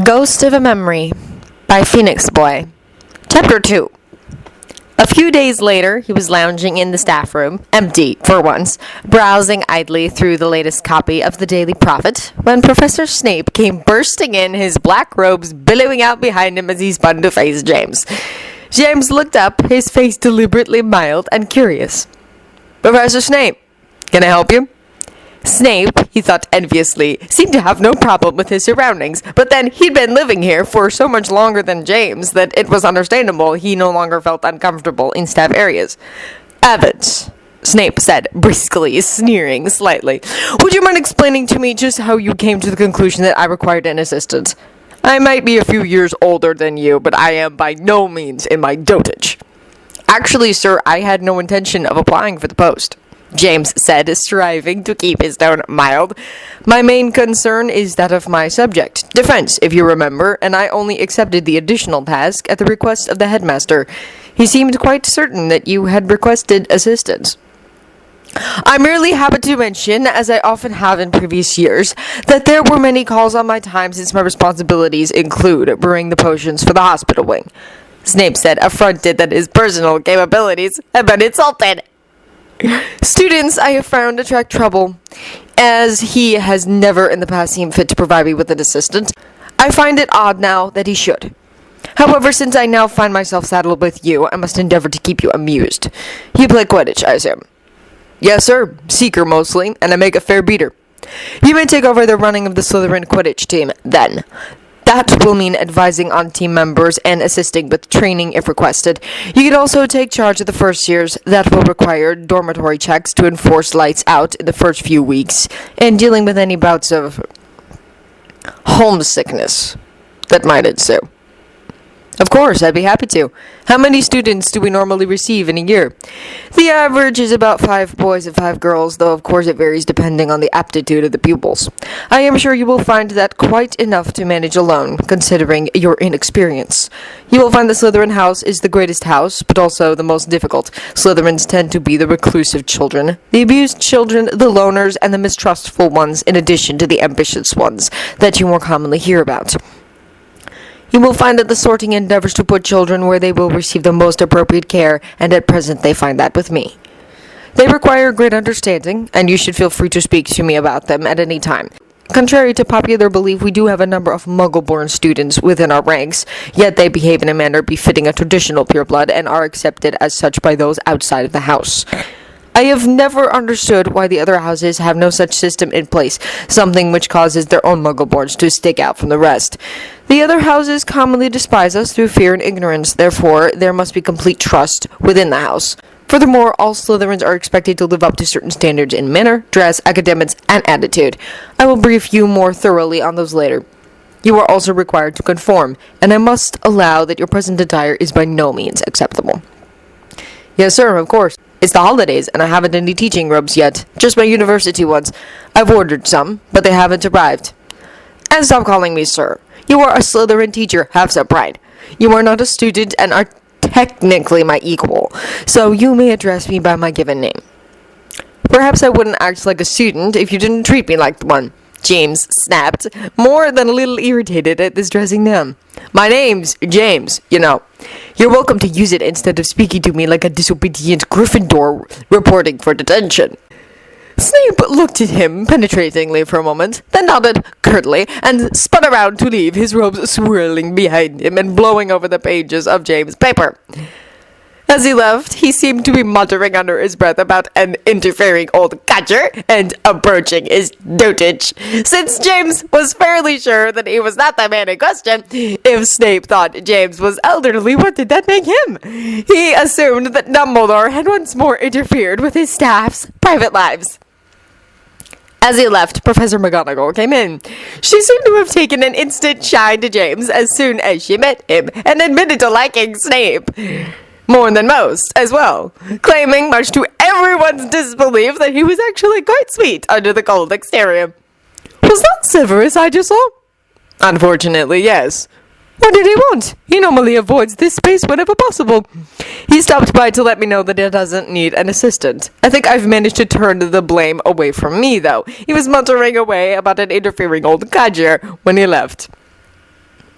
Ghost of a Memory by Phoenix Boy. Chapter 2. A few days later, he was lounging in the staff room, empty for once, browsing idly through the latest copy of the Daily Prophet, when Professor Snape came bursting in, his black robes billowing out behind him as he spun to face James. James looked up, his face deliberately mild and curious. "Professor Snape, can I help you?" Snape, he thought enviously, seemed to have no problem with his surroundings, but then he'd been living here for so much longer than James that it was understandable he no longer felt uncomfortable in staff areas. "Evans," Snape said briskly, sneering slightly, "would you mind explaining to me just how you came to the conclusion that I required an assistant? I might be a few years older than you, but I am by no means in my dotage." "Actually, sir, I had no intention of applying for the post," James said, striving to keep his tone mild. "My main concern is that of my subject, defense, if you remember, and I only accepted the additional task at the request of the headmaster. He seemed quite certain that you had requested assistance. I merely happened to mention, as I often have in previous years, that there were many calls on my time since my responsibilities include brewing the potions for the hospital wing," Snape said, affronted that his personal capabilities had been insulted. "Students, I have found, attract trouble, as he has never in the past seemed fit to provide me with an assistant. I find it odd now that he should. However, since I now find myself saddled with you, I must endeavor to keep you amused. You play Quidditch, I assume?" "Yes, sir. Seeker, mostly, and I make a fair beater." "You may take over the running of the Slytherin Quidditch team, then. That will mean advising on team members and assisting with training if requested. You can also take charge of the first years. That will require dormitory checks to enforce lights out in the first few weeks, and dealing with any bouts of homesickness that might ensue." "Of course, I'd be happy to. How many students do we normally receive in a year?" "The average is about 5 boys and 5 girls, though of course it varies depending on the aptitude of the pupils. I am sure you will find that quite enough to manage alone, considering your inexperience. You will find the Slytherin house is the greatest house, but also the most difficult. Slytherins tend to be the reclusive children, the abused children, the loners, and the mistrustful ones, in addition to the ambitious ones that you more commonly hear about. You will find that the sorting endeavors to put children where they will receive the most appropriate care, and at present they find that with me. They require great understanding, and you should feel free to speak to me about them at any time. Contrary to popular belief, we do have a number of Muggle-born students within our ranks, yet they behave in a manner befitting a traditional pureblood and are accepted as such by those outside of the house. I have never understood why the other houses have no such system in place, something which causes their own Muggle-borns to stick out from the rest. The other houses commonly despise us through fear and ignorance, therefore there must be complete trust within the house. Furthermore, all Slytherins are expected to live up to certain standards in manner, dress, academics, and attitude. I will brief you more thoroughly on those later. You are also required to conform, and I must allow that your present attire is by no means acceptable." "Yes, sir, of course. It's the holidays, and I haven't any teaching robes yet. Just my university ones. I've ordered some, but they haven't arrived." "And stop calling me sir. You are a Slytherin teacher, have some pride. You are not a student and are technically my equal, so you may address me by my given name." "Perhaps I wouldn't act like a student if you didn't treat me like one," James snapped, more than a little irritated at this dressing down. "My name's James, you know. You're welcome to use it instead of speaking to me like a disobedient Gryffindor reporting for detention." Snape looked at him penetratingly for a moment, then nodded curtly, and spun around to leave, his robes swirling behind him and blowing over the pages of James' paper. As he left, he seemed to be muttering under his breath about an interfering old codger and approaching his dotage, since James was fairly sure that he was not the man in question. If Snape thought James was elderly, what did that make him? He assumed that Dumbledore had once more interfered with his staff's private lives. As he left, Professor McGonagall came in. She seemed to have taken an instant shine to James as soon as she met him, and admitted to liking Snape more than most, as well, claiming, much to everyone's disbelief, that he was actually quite sweet under the cold exterior. "Was that Severus I just saw?" "Unfortunately, yes." "What did he want? He normally avoids this space whenever possible." "He stopped by to let me know that he doesn't need an assistant. I think I've managed to turn the blame away from me, though. He was muttering away about an interfering old codger when he left."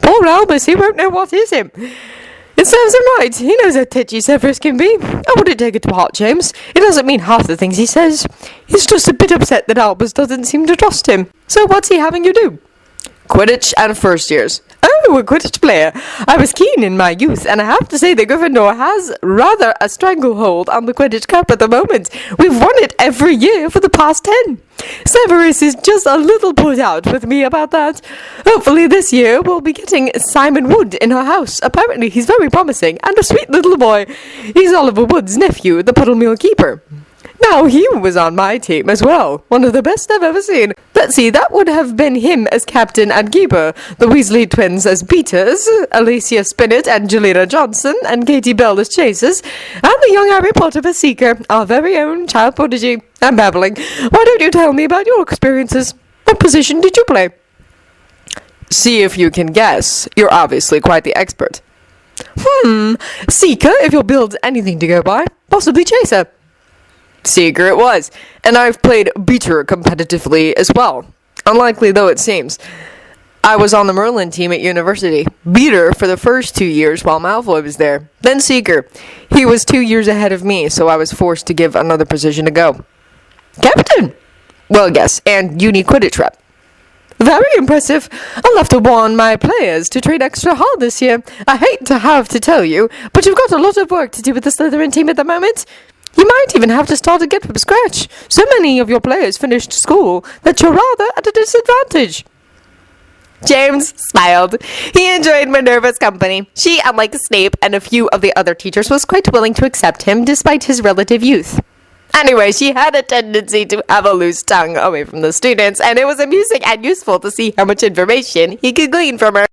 Poor Albus, he won't know what is him. It serves him right. He knows how titchy Severus can be. I wouldn't take it to heart, James. It doesn't mean half the things he says. He's just a bit upset that Albus doesn't seem to trust him. So what's he having you do? Quidditch and first years. Oh, a Quidditch player. I was keen in my youth, and I have to say that Gryffindor has rather a stranglehold on the Quidditch Cup at the moment. We've won it every year for the past 10. Severus is just a little put out with me about that. Hopefully this year we'll be getting Simon Wood in our house. Apparently he's very promising, and a sweet little boy. He's Oliver Wood's nephew, the Puddlemeal Keeper. Now, he was on my team as well. One of the best I've ever seen. Let's see, that would have been him as captain and keeper, the Weasley twins as beaters, Alicia Spinnet and Jelena Johnson, and Katie Bell as chasers, and the young Harry Potter as seeker, our very own child prodigy. I'm babbling. Why don't you tell me about your experiences? What position did you play? See if you can guess. You're obviously quite the expert. Seeker, if you'll build anything to go by. Possibly chaser. Seeker it was, and I've played beater competitively as well. Unlikely though it seems. I was on the Merlin team at university. Beater for the first 2 years while Malfoy was there. Then Seeker. He was 2 years ahead of me, so I was forced to give another position a go. Captain! Well, yes, and uni Quidditch rep. Very impressive. I'll have to warn my players to train extra hard this year. I hate to have to tell you, but you've got a lot of work to do with the Slytherin team at the moment. You might even have to start again from scratch. So many of your players finished school that you're rather at a disadvantage. James smiled. He enjoyed Minerva's company. She, unlike Snape and a few of the other teachers, was quite willing to accept him despite his relative youth. Anyway, she had a tendency to have a loose tongue away from the students, and it was amusing and useful to see how much information he could glean from her.